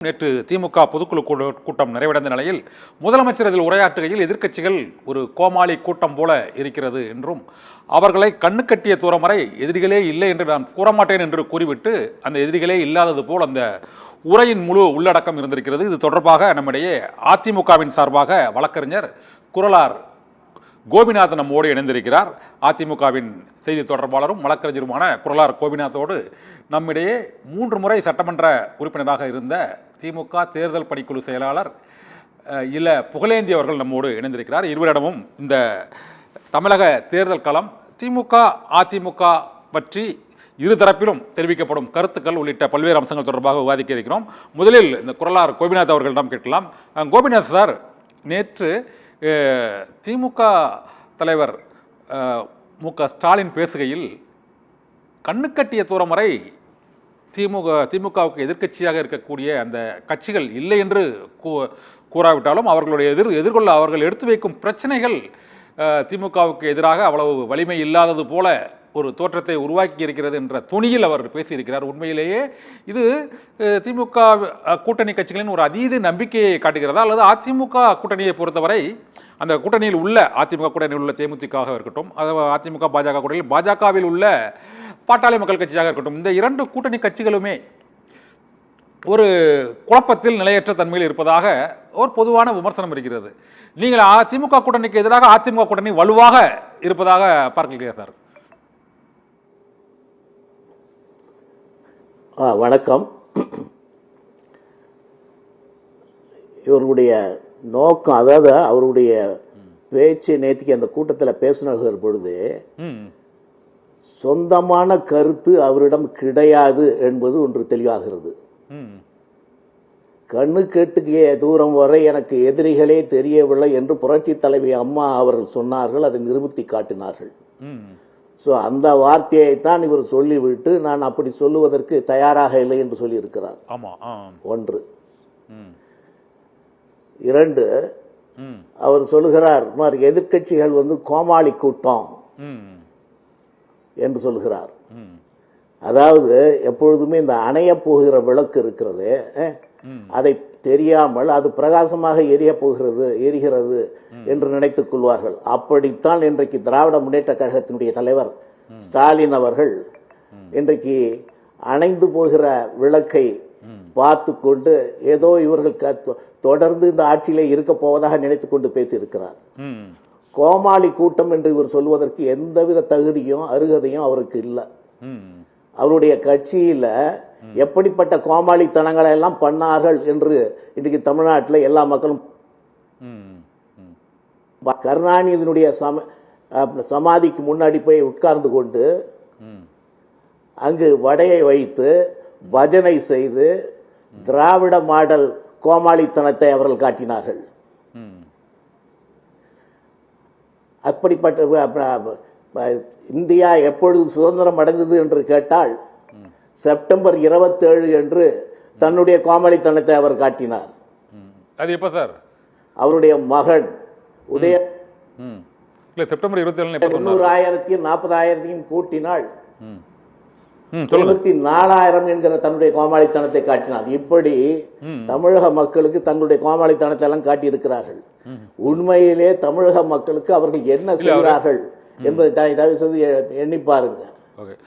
நேற்று திமுக பொதுக்குழு கூட்டம் நிறைவடைந்த நிலையில் முதலமைச்சர் இதில் உரையாற்றுகையில் எதிர்க்கட்சிகள் ஒரு கோமாளி கூட்டம் போல இருக்கிறது என்றும் அவர்களை கண்ணு கட்டிய தூரம் வரை எதிரிகளே இல்லை என்று நான் கூறமாட்டேன் என்று கூறிவிட்டு அந்த எதிரிகளே இல்லாதது போல் அந்த உரையின் முழு உள்ளடக்கம் இருந்திருக்கிறது. இது தொடர்பாக நம்மிடையே அதிமுகவின் சார்பாக வழக்கறிஞர் குறளார் கோபிநாத் நம்மோடு இணைந்திருக்கிறார். அதிமுகவின் செய்தி தொடர்பாளரும் வழக்கறிஞருமான குறளார் கோபிநாத்தோடு நம்மிடையே 3 முறை சட்டமன்ற உறுப்பினராக இருந்த திமுக தேர்தல் பணிக்குழு செயலாளர் புகழேந்தி அவர்கள் நம்மோடு இணைந்திருக்கிறார். இருவரிடமும் இந்த தமிழக தேர்தல் களம், திமுக அதிமுக பற்றி இருதரப்பிலும் தெரிவிக்கப்படும் கருத்துக்கள் உள்ளிட்ட பல்வேறு அம்சங்கள் தொடர்பாக விவாதிக்க இருக்கிறோம். முதலில் இந்த குறளார் கோபிநாத் அவர்களிடம் கேட்கலாம். கோபிநாத் சார், நேற்று திமுக தலைவர் மு.க. ஸ்டாலின் பேசுகையில் கண்ணுக்கட்டிய தூரம் வரை திமுகவுக்கு எதிர்க்கட்சியாக இருக்கக்கூடிய அந்த கட்சிகள் இல்லை என்று கூறாவிட்டாலும் அவர்களுடைய எதிர்கொள்ள அவர்கள் எடுத்து வைக்கும் பிரச்சனைகள் திமுகவுக்கு எதிராக அவ்வளவு வலிமை இல்லாதது போல ஒரு தோற்றத்தை உருவாக்கி இருக்கிறது என்ற துணியில் அவர் பேசியிருக்கிறார். உண்மையிலேயே இது திமுக கூட்டணி கட்சிகளின் ஒரு அதீத நம்பிக்கையை காட்டுகிறதா, அல்லது அதிமுக கூட்டணியை பொறுத்தவரை அந்த கூட்டணியில் உள்ள அதிமுக கூட்டணியில் உள்ள தேமுதிக இருக்கட்டும், அதிமுக பாஜக கூட்டணியில் பாஜகவில் உள்ள பாட்டாளி மக்கள் கட்சியாக இருக்கட்டும், இந்த 2 கூட்டணி கட்சிகளுமே ஒரு குழப்பத்தில் நிலையற்ற தன்மையில் இருப்பதாக ஒரு பொதுவான விமர்சனம் இருக்கிறது. நீங்கள் அதிமுக கூட்டணிக்கு எதிராக அதிமுக கூட்டணி வலுவாக இருப்பதாக பார்க்கிறீர்களா சார்? வணக்கம். இவருடைய நோக்கம், அதாவது அவருடைய பேச்சு நேற்றுக்கு அந்த கூட்டத்தில் பேசின பொழுது சொந்தமான கருத்து அவரிடம் கிடையாது என்பது ஒன்று தெளிவாகிறது. கண்ணு கெட்டுக்கிய தூரம் வரை எனக்கு எதிரிகளே தெரியவில்லை என்று புரட்சி தலைவி அம்மா அவர்கள் சொன்னார்கள், அதை நிரூபித்து காட்டினார்கள். ஸோ அந்த வார்த்தையைத்தான் இவர் சொல்லிவிட்டு நான் அப்படி சொல்லுவதற்கு தயாராக இல்லை என்று சொல்லியிருக்கிறார். ஒன்று. 2, அவர் சொல்லுகிறார் எதிர்க்கட்சிகள் கோமாளி கூட்டம் என்று சொல்லுகிறார். அதாவது எப்பொழுதுமே இந்த அணைய போகிற விளக்கு இருக்கிறது, அதை தெரியாமல் அது பிரகாசமாக எரிகிறது என்று நினைத்துக் கொள்வார்கள். அப்படித்தான் இன்றைக்கு திராவிட முன்னேற்ற கழகத்தினுடைய தலைவர் ஸ்டாலின் அவர்கள் இன்றைக்கு அணைந்து போகிற விளக்கை பார்த்து கொண்டு ஏதோ இவர்கள் தொடர்ந்து இந்த ஆட்சியிலே இருக்க போவதாக நினைத்துக் கொண்டு பேசியிருக்கிறார். கோமாளி கூட்டம் என்று இவர் சொல்வதற்கு எந்தவித தகுதியும் அருகதையும் அவருக்கு இல்லை. அவருடைய கட்சியில எப்படிப்பட்ட கோமாளித்தனங்களை எல்லாம் பண்ணார்கள் என்று இன்றைக்கு தமிழ்நாட்டில் எல்லா மக்களும், கருணாநிதியினுடைய சமாதிக்கு முன்னாடி போய் உட்கார்ந்து கொண்டு அங்கு வடையை வைத்து பஜனை செய்து திராவிட மாடல் கோமாளித்தனத்தை அவர்கள் காட்டினார்கள். அப்படிப்பட்ட இந்தியா எப்பொழுது சுதந்திரம் அடைந்தது என்று கேட்டால் செப்டம்பர் 27 என்று தன்னுடைய கோமாளித்தனத்தை அவர் காட்டினார். அது எப்ப சார்? அவருடைய மகன் உதய செப்டம்பர் 27 300,000 40,000 கூட்டினால் 94,000 என்கிற தன்னுடைய கோமாளித்தனத்தை காட்டினார். இப்படி தமிழக மக்களுக்கு தங்களுடைய கோமாளித்தனத்தை எல்லாம் காட்டியிருக்கிறார்கள். உண்மையிலே தமிழக மக்களுக்கு அவர்கள் என்ன செய்கிறார்கள் என்பதை தயவு செய்து எண்ணி பாருங்க.